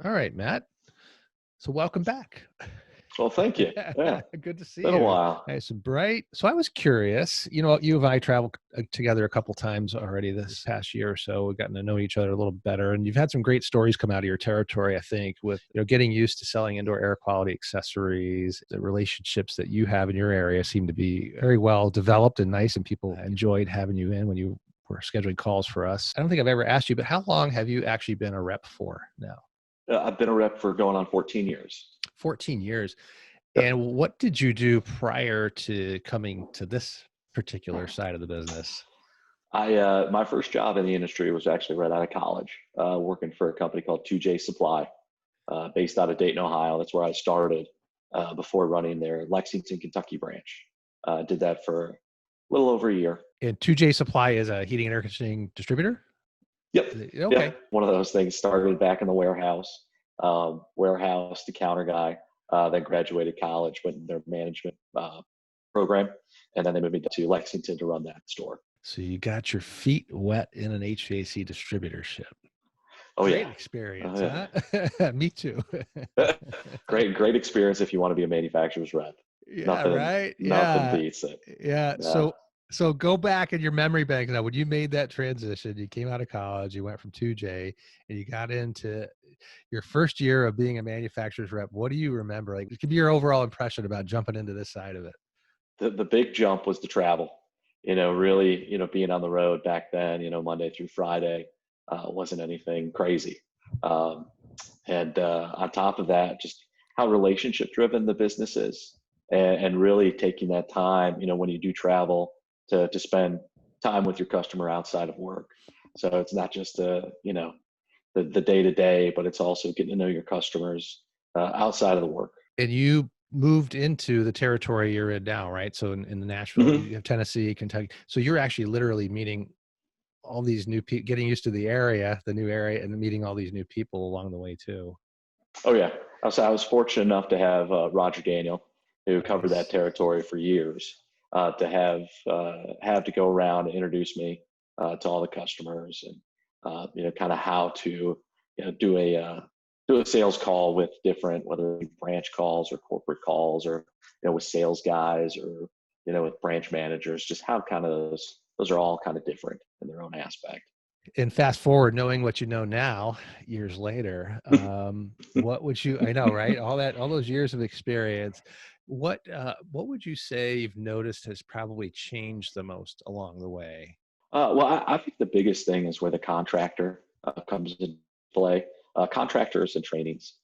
All right, Matt. So welcome back. Well, thank you. Yeah, Good to see been a you. while. Nice and bright. So I was curious, you and I traveled together a couple times already this past year or so. We've gotten to know each other a little better, and you've had some great stories come out of your territory, I think, with getting used to selling indoor air quality accessories. The relationships that you have in your area seem to be very well developed and nice, and people enjoyed having you in when you were scheduling calls for us. I don't think I've ever asked you, but how long have you actually been a rep for now? I've been a rep for going on 14 years. 14 years. Yep. And what did you do prior to coming to this particular side of the business? My first job in the industry was actually right out of college, working for a company called 2J Supply, based out of Dayton, Ohio. That's where I started before running their Lexington, Kentucky branch. Did that for a little over a year. And 2J Supply is a heating and air conditioning distributor? Yep. Okay. Yep. One of those things started back in the warehouse, warehouse to counter guy, then graduated college, went in their management program, and then they moved me to Lexington to run that store. So you got your feet wet in an HVAC distributorship. Oh Great yeah. experience, Oh huh? Me too. yeah. Great experience if you want to be a manufacturer's rep. Yeah, Nothing, right. nothing Yeah. beats it. Yeah. Yeah. So go back in your memory bank now. When you made that transition, you came out of college, you went from 2J and you got into your first year of being a manufacturer's rep. What do you remember? Like, it could be your overall impression about jumping into this side of it. The big jump was the travel. Really, being on the road back then, Monday through Friday, wasn't anything crazy. Um, and on top of that, just how relationship driven the business is, and really taking that time, when you do travel, to spend time with your customer outside of work. So it's not just the day to day, but it's also getting to know your customers outside of the work. And you moved into the territory you're in now, right? So in the Nashville, Hmm. you have Tennessee, Kentucky. So you're actually literally meeting all these new people, getting used to the area, the new area, and meeting all these new people along the way too. Oh yeah, I was fortunate enough to have Roger Daniel, who covered that Nice. territory for years, to have to go around and introduce me to all the customers, and kind of how to do a sales call with different, whether it be branch calls or corporate calls, or with sales guys, or with branch managers, just how kind of those are all kind of different in their own aspect. And fast forward, knowing what you know now, years later, what would you? I know, right? All those years of experience. What would you say you've noticed has probably changed the most along the way? Well, I think the biggest thing is where the contractor comes into play. Contractors and trainings.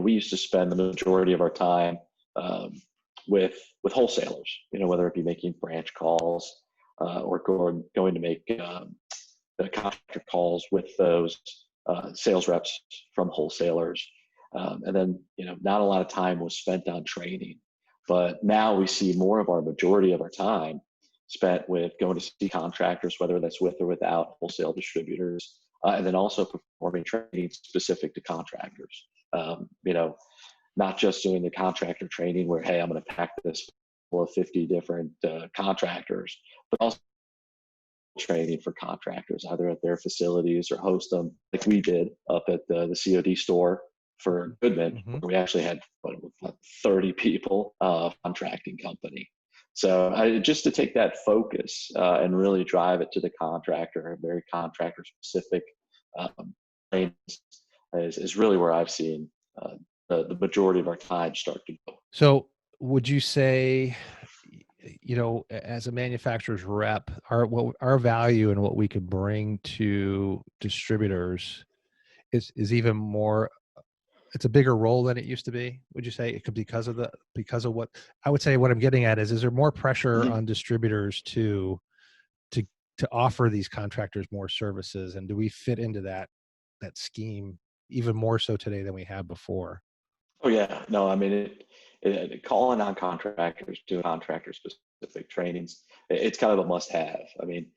We used to spend the majority of our time um, with wholesalers. Whether it be making branch calls, or going to make the contractor calls with those sales reps from wholesalers. And then, not a lot of time was spent on training. But now we see more of our majority of our time spent with going to see contractors, whether that's with or without wholesale distributors, and then also performing training specific to contractors. Not just doing the contractor training where, hey, I'm going to pack this full of 50 different contractors, but also training for contractors, either at their facilities or host them, like we did up at the COD store for Goodman, Mm-hmm. where we actually had 30 people, contracting company. So just to take that focus and really drive it to the contractor, very contractor specific, trainings, is really where I've seen the majority of our time start to go. So, would you say, as a manufacturer's rep, our value and what we could bring to distributors is even more, it's a bigger role than it used to be? Would you say it could, because of what I would say, what I'm getting at is there more pressure Mhm. on distributors to to offer these contractors more services, and do we fit into that scheme even more so today than we have before? Oh yeah, no, I mean calling on contractors, doing contractor specific trainings, it's kind of a must have. I mean,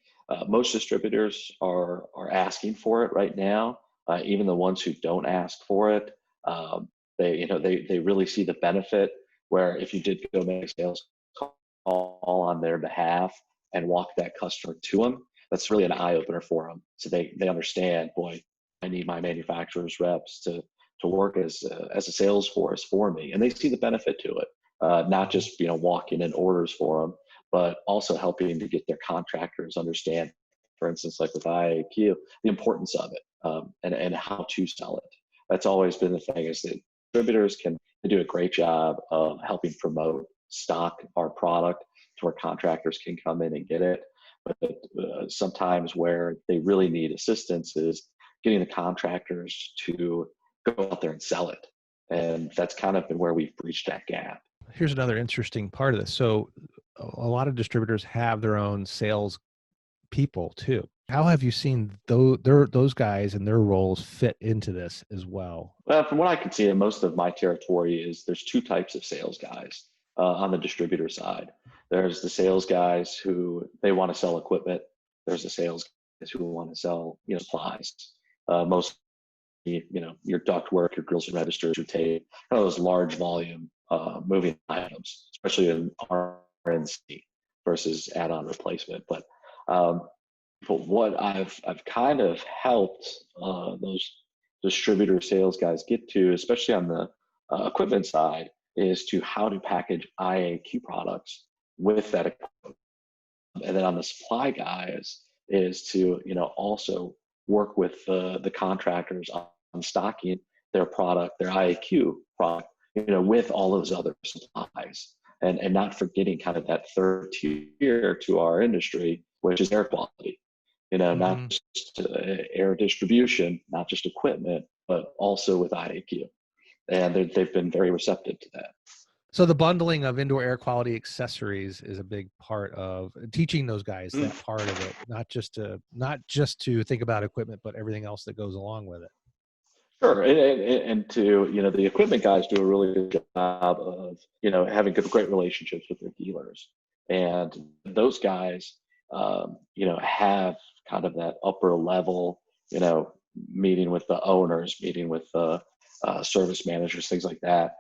most distributors are asking for it right now. Even the ones who don't ask for it, they really see the benefit. Where if you did go make a sales call on their behalf and walk that customer to them, that's really an eye opener for them. So they understand, boy, I need my manufacturer's reps to to work as a sales force for me, and they see the benefit to it. Not just walking in orders for them, but also helping to get their contractors understand, for instance, like with IAQ, the importance of it, and how to sell it. That's always been the thing, is that distributors can do a great job of helping promote, stock our product to where contractors can come in and get it. But sometimes where they really need assistance is getting the contractors to go out there and sell it. And that's kind of been where we've breached that gap. Here's another interesting part of this. So a lot of distributors have their own sales people too. How have you seen those guys and their roles fit into this as well? Well, from what I can see in most of my territory is there's two types of sales guys on the distributor side. There's the sales guys who they want to sell equipment. There's the sales guys who want to sell supplies. Most your ductwork, your grills and registers, your tape, kind of those large volume moving items, especially in RNC versus add-on replacement. But what I've kind of helped those distributor sales guys get to, especially on the equipment side, is to how to package IAQ products with that equipment. And then on the supply guys is to also work with the contractors on stocking their product, their IAQ product, with all those other supplies, and not forgetting kind of that third tier to our industry, which is air quality. Not just air distribution, not just equipment, but also with IAQ. And they've been very receptive to that. So the bundling of indoor air quality accessories is a big part of teaching those guys that part of it, not just to think about equipment, but everything else that goes along with it. Sure, and to the equipment guys do a really good job of having great relationships with their dealers, and those guys have kind of that upper level meeting with the owners, meeting with the service managers, things like that,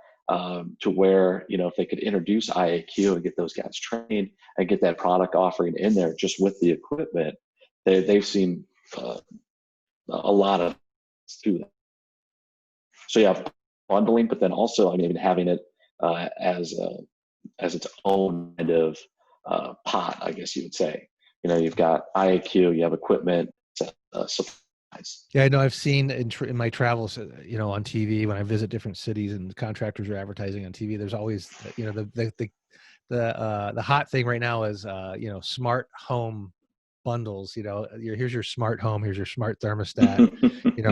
to where if they could introduce IAQ and get those guys trained and get that product offering in there just with the equipment, they've seen a lot of through that. So yeah, bundling, but then also even having it as its own kind of pot, I guess you would say. You've got IAQ, you have equipment, supplies. Yeah, I know. I've seen in my travels, on TV when I visit different cities and contractors are advertising on TV. There's always, the hot thing right now is, smart home bundles. Here's your smart home, here's your smart thermostat. You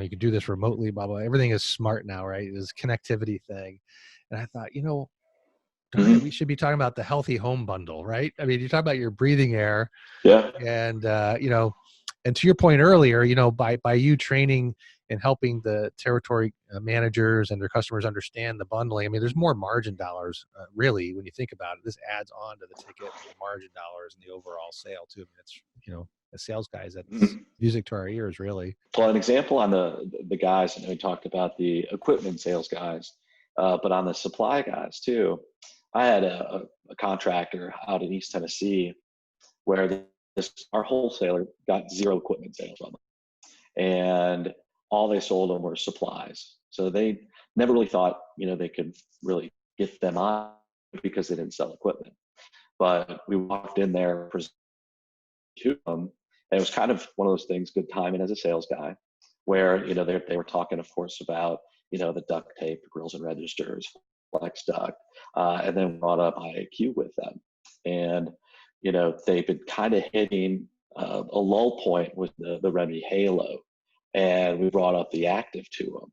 can do this remotely. Blah blah. Everything is smart now, right? This connectivity thing, and I thought, darn it, we should be talking about the healthy home bundle, right? I mean, you talk about your breathing air, yeah, and and to your point earlier, by you training and helping the territory managers and their customers understand the bundling, I mean, there's more margin dollars, really, when you think about it. This adds on to the ticket and the margin dollars and the overall sale too. I mean, it's as sales guys, that's music to our ears, really. Well, an example on the guys, we talked about the equipment sales guys, but on the supply guys too. I had a contractor out in East Tennessee where our wholesaler got zero equipment sales from them, and all they sold them were supplies. So they never really thought they could really get them on because they didn't sell equipment. But we walked in there to them, and it was kind of one of those things, good timing as a sales guy, where they were talking, of course, about the duct tape, the grills and registers, flex duct, and then brought up IAQ with them. And they've been kind of hitting a lull point with the Remedy Halo, and we brought up the Active to them.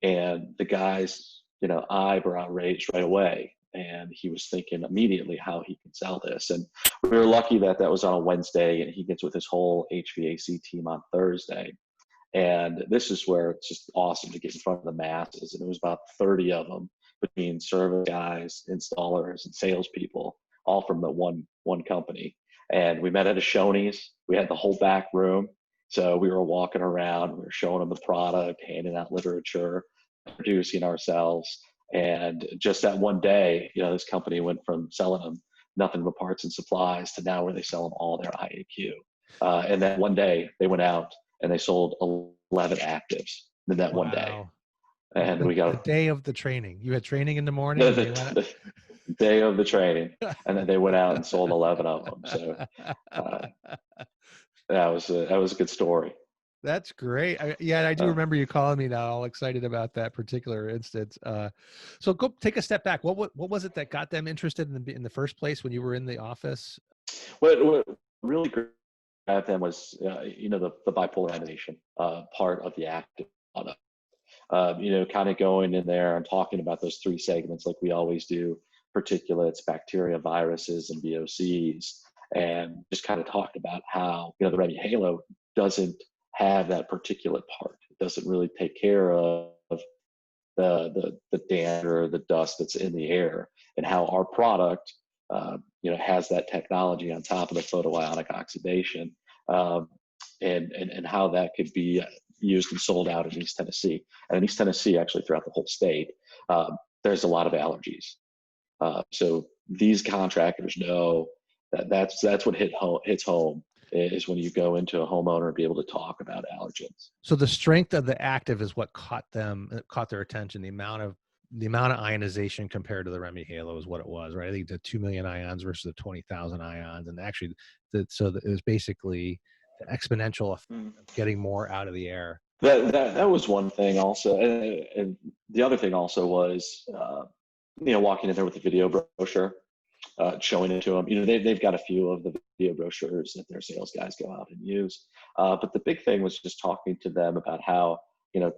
And the guy's eyebrow raised right away, and he was thinking immediately how he could sell this. And we were lucky that was on a Wednesday, and he gets with his whole HVAC team on Thursday. And this is where it's just awesome to get in front of the masses. And it was about 30 of them between service guys, installers, and salespeople, all from the one company. And we met at a Shoney's. We had the whole back room. So we were walking around, we were showing them the product, handing out literature, introducing ourselves. And just that one day, this company went from selling them nothing but parts and supplies to now where they sell them all their IAQ. And then one day they went out and they sold 11 actives that one day. Wow. And The, we the got day of the training. You had training in the morning the, and they went the, the day of the training, out. and then they went out and sold 11 of them. So uh, that was a good story. That's great. Yeah, I do Uh, remember you calling me now, all excited about that particular instance. So go take a step back. What was it that got them interested in the first place when you were in the office? what really great at them was, the bipolarization part of the active product. Kind of going in there and talking about those three segments like we always do: particulates, bacteria, viruses, and VOCs, and just kind of talked about how, the Remy Halo doesn't have that particulate part. It doesn't really take care of the dander, the dust that's in the air, and how our product, has that technology on top of the photoionic oxidation, um, and how that could be used and sold out in East Tennessee. And in East Tennessee, actually throughout the whole state, there's a lot of allergies. So these contractors know that's what hits home is when you go into a homeowner and be able to talk about allergens. So the strength of the active is what caught their attention. The amount of ionization compared to the Remy Halo is what it was, right? I think the 2 million ions versus the 20,000 ions, and actually, it was basically the exponential effect of getting more out of the air. That was one thing also, and the other thing also was, walking in there with the video brochure, showing it to them. They've got a few of the video brochures that their sales guys go out and use. But the big thing was just talking to them about how,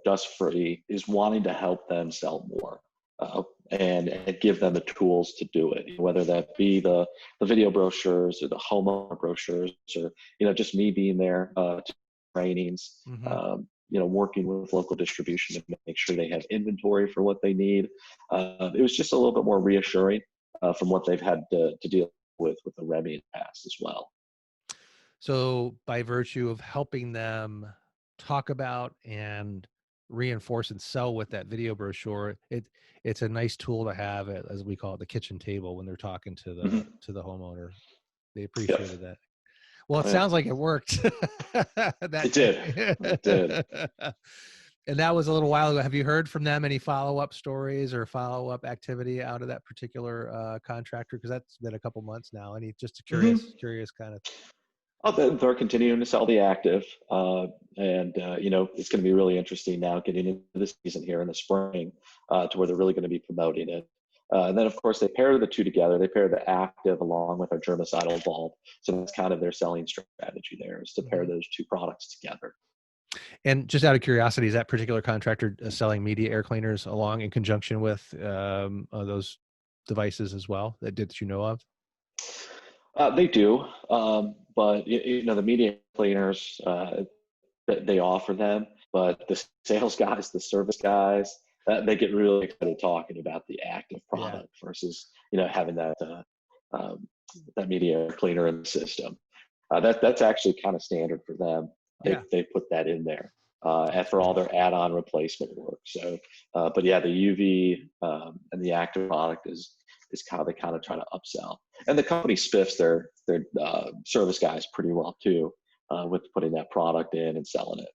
Dust Free is wanting to help them sell more, and give them the tools to do it, whether that be the video brochures or the homeowner brochures, or, just me being there to trainings, working with local distribution to make sure they have inventory for what they need. It was just a little bit more reassuring from what they've had to deal with the Remy in the past as well. So by virtue of helping them talk about and reinforce and sell with that video brochure, it's a nice tool to have, as we call it, the kitchen table, when they're talking to the homeowner. They appreciated that. Well, it sounds like it worked. It did. It did. And that was a little while ago. Have you heard from them any follow-up stories or follow-up activity out of that particular contractor? Because that's been a couple months now. Just curious kind of. Oh, they're continuing to sell the active, and it's going to be really interesting now getting into the season here in the spring, to where they're really going to be promoting it. And then, of course, they pair the two together. They pair the active along with our germicidal bulb. So that's kind of their selling strategy there, is to pair those two products together. And just out of curiosity, is that particular contractor selling media air cleaners along in conjunction with those devices as well that you know of? They do, but the media cleaners, they offer them, but the sales guys, the service guys, they get really excited talking about the active product versus having that media cleaner in the system. That's actually kind of standard for them. They put that in there for all their add-on replacement work. So, but yeah, the UV and the active product is how they kind of try to upsell. And the company spiffs their service guys pretty well too, with putting that product in and selling it.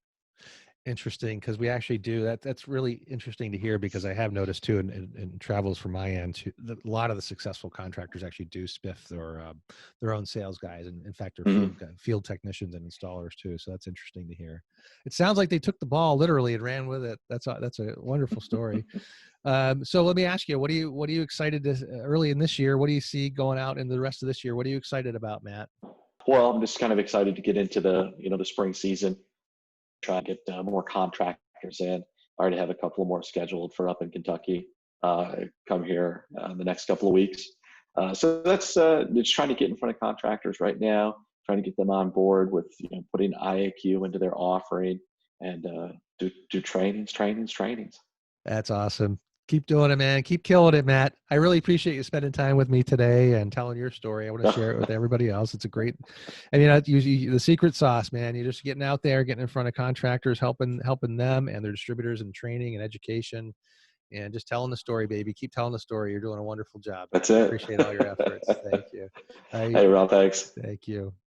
Interesting, because we actually do that. That's really interesting to hear, because I have noticed too, in travels from my end, too, a lot of the successful contractors actually do spiff their own sales guys, and in fact, their field technicians and installers too. So that's interesting to hear. It sounds like they took the ball literally and ran with it. That's a wonderful story. So let me ask you, what are you excited to early in this year? What do you see going out in the rest of this year? What are you excited about, Matt? Well, I'm just kind of excited to get into the spring season. Try to get more contractors in. I already have a couple more scheduled for up in Kentucky, come here in the next couple of weeks. So that's just trying to get in front of contractors right now, trying to get them on board with putting IAQ into their offering, and do trainings. That's awesome. Keep doing it, man. Keep killing it, Matt. I really appreciate you spending time with me today and telling your story. I want to share it with everybody else. It's a great, the secret sauce, man. You're just getting out there, getting in front of contractors, helping them and their distributors in training and education, and just telling the story, baby. Keep telling the story. You're doing a wonderful job. That's it. Appreciate all your efforts. Thank you. Hey, Rob, thanks. Thank you.